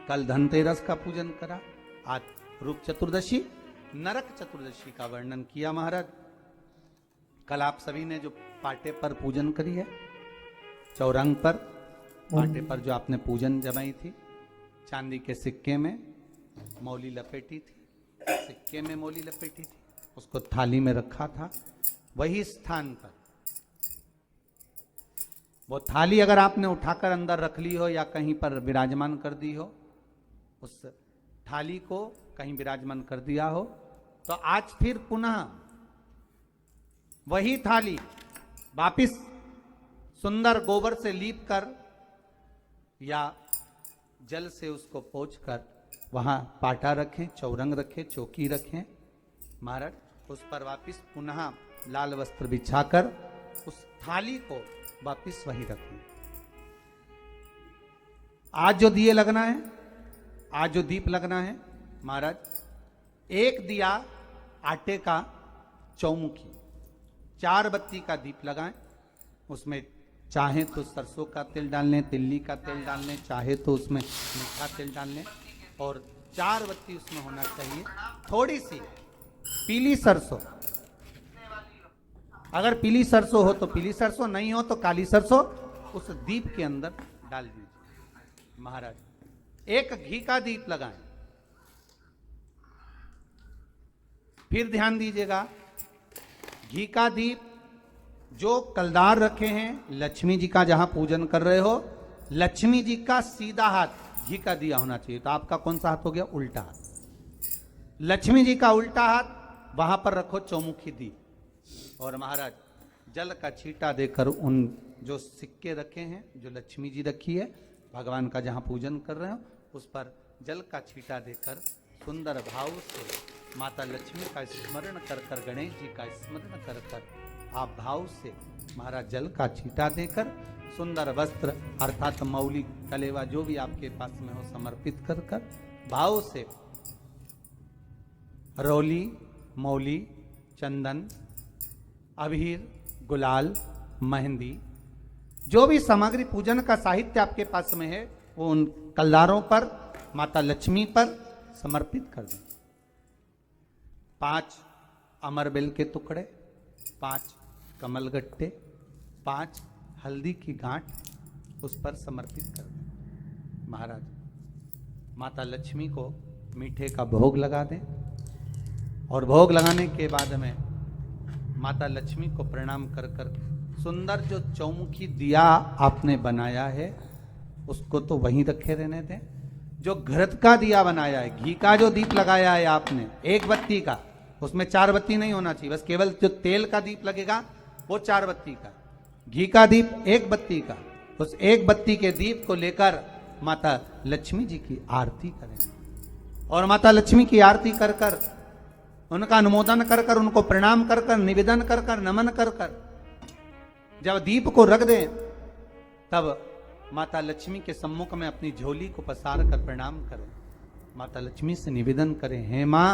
कल धनतेरस का पूजन करा, आज रूप चतुर्दशी, नरक चतुर्दशी का वर्णन किया महाराज। कल आप सभी ने जो पाटे पर पूजन करी है, चौरंग पर पाटे पर जो आपने पूजन जमाई थी, चांदी के सिक्के में मौली लपेटी थी, सिक्के में मौली लपेटी थी, उसको थाली में रखा था। वही स्थान पर वो थाली अगर आपने उठाकर अंदर रख ली हो या कहीं पर विराजमान कर दी हो, उस थाली को कहीं विराजमान कर दिया हो, तो आज फिर पुनः वही थाली वापिस सुंदर गोबर से लीप कर या जल से उसको पोंछ कर वहां पाटा रखें, चौरंग रखें, चौकी रखें महाराज। उस पर वापिस पुनः लाल वस्त्र बिछाकर उस थाली को वापिस वहीं रखें। आज जो दिए लगना है, आज जो दीप लगना है महाराज, एक दिया आटे का चौमुखी, 4 बत्ती का दीप लगाएं। उसमें चाहे तो सरसों का तेल डाल लें, तिल्ली का तेल डाल लें, चाहे तो उसमें मीठा तेल डाल लें, और 4 बत्ती उसमें होना चाहिए। थोड़ी सी पीली सरसों, अगर पीली सरसों हो तो पीली सरसों, नहीं हो तो काली सरसों उस दीप के अंदर डाल दीजिए महाराज। एक घी का दीप लगाएं। फिर ध्यान दीजिएगा, घी का दीप जो कलदार रखे हैं, लक्ष्मी जी का जहां पूजन कर रहे हो, लक्ष्मी जी का सीधा हाथ घी का दिया होना चाहिए। तो आपका कौन सा हाथ हो गया? उल्टा हाथ। लक्ष्मी जी का उल्टा हाथ, वहां पर रखो चौमुखी दीप, और महाराज जल का छींटा देकर उन जो सिक्के रखे हैं, जो लक्ष्मी जी रखी है, भगवान का जहां पूजन कर रहे हो, उस पर जल का छींटा देकर सुंदर भाव से माता लक्ष्मी का स्मरण कर कर, गणेश जी का स्मरण कर कर, आप भाव से महाराज जल का छींटा देकर सुंदर वस्त्र अर्थात मौली कलेवा जो भी आपके पास में हो समर्पित कर कर भाव से रौली, मौली, चंदन, अबीर, गुलाल, मेहंदी, जो भी सामग्री पूजन का साहित्य आपके पास में है, वो उन कलदारों पर, माता लक्ष्मी पर समर्पित कर दें। 5 अमरबेल के टुकड़े, 5 कमलगट्टे, 5 हल्दी की गांठ उस पर समर्पित कर दें महाराज। माता लक्ष्मी को मीठे का भोग लगा दें, और भोग लगाने के बाद में माता लक्ष्मी को प्रणाम कर कर सुंदर जो चौमुखी दिया आपने बनाया है उसको तो वहीं रखे रहने दें। जो घृत का दिया बनाया है, घी का जो दीप लगाया है आपने 1 बत्ती का, उसमें 4 बत्ती नहीं होना चाहिए, बस केवल जो तेल का दीप लगेगा वो 4 बत्ती का, घी का दीप 1 बत्ती का, उस 1 बत्ती के दीप को लेकर माता लक्ष्मी जी की आरती करें, और माता लक्ष्मी की आरती कर कर, उनका अनुमोदन कर कर, उनको प्रणाम कर कर, निवेदन कर कर, नमन कर कर जब दीप को रख दें, तब माता लक्ष्मी के सम्मुख में अपनी झोली को पसार कर प्रणाम करें। माता लक्ष्मी से निवेदन करें, हे मां,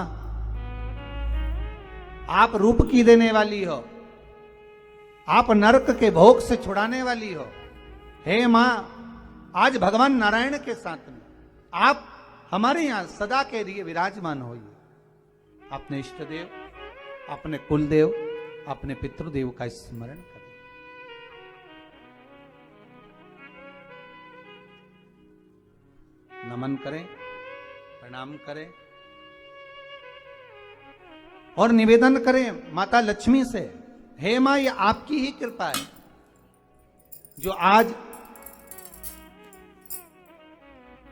आप रूप की देने वाली हो, आप नरक के भोग से छुड़ाने वाली हो। हे मां, आज भगवान नारायण के साथ में आप हमारे यहां सदा के लिए विराजमान होइए। अपने इष्ट देव, अपने कुल देव, अपने पितृदेव का स्मरण करें। नमन करें, प्रणाम करें, और निवेदन करें माता लक्ष्मी से, हे मां, ये आपकी ही कृपा है जो आज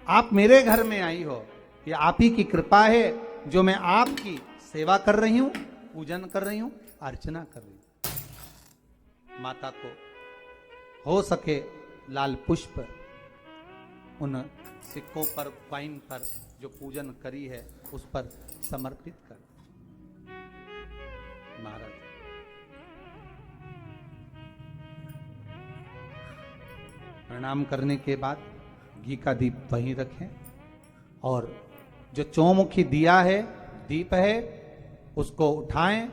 आप मेरे घर में आई हो। ये आप ही की कृपा है जो मैं आपकी सेवा कर रही हूं, पूजन कर रही हूं, अर्चना कर रही हूं। माता को हो सके लाल पुष्प उन सिक्कों पर, कॉइन पर जो पूजन करी है उस पर समर्पित कर महाराज। प्रणाम करने के बाद घी का दीप वहीं रखें, और जो चौमुखी दिया है, दीप है, उसको उठाएं,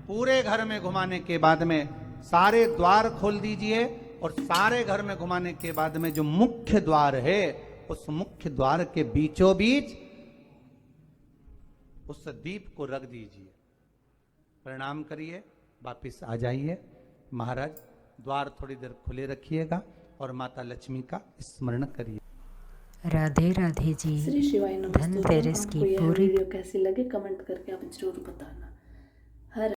पूरे घर में घुमाने के बाद में सारे द्वार खोल दीजिए, और सारे घर में घुमाने के बाद में जो मुख्य द्वार है उस मुख्य द्वार के बीचों बीच उस दीप को रख दीजिए, प्रणाम करिए, वापिस आ जाइए। महाराज द्वार थोड़ी देर खुले रखिएगा और माता लक्ष्मी का स्मरण करिए। राधे राधे जी। श्री शिवाय नमस्तुभ्यं। धनतेरस की आपको यह पूरी वीडियो कैसी लगी कमेंट करके आप जरूर बताना।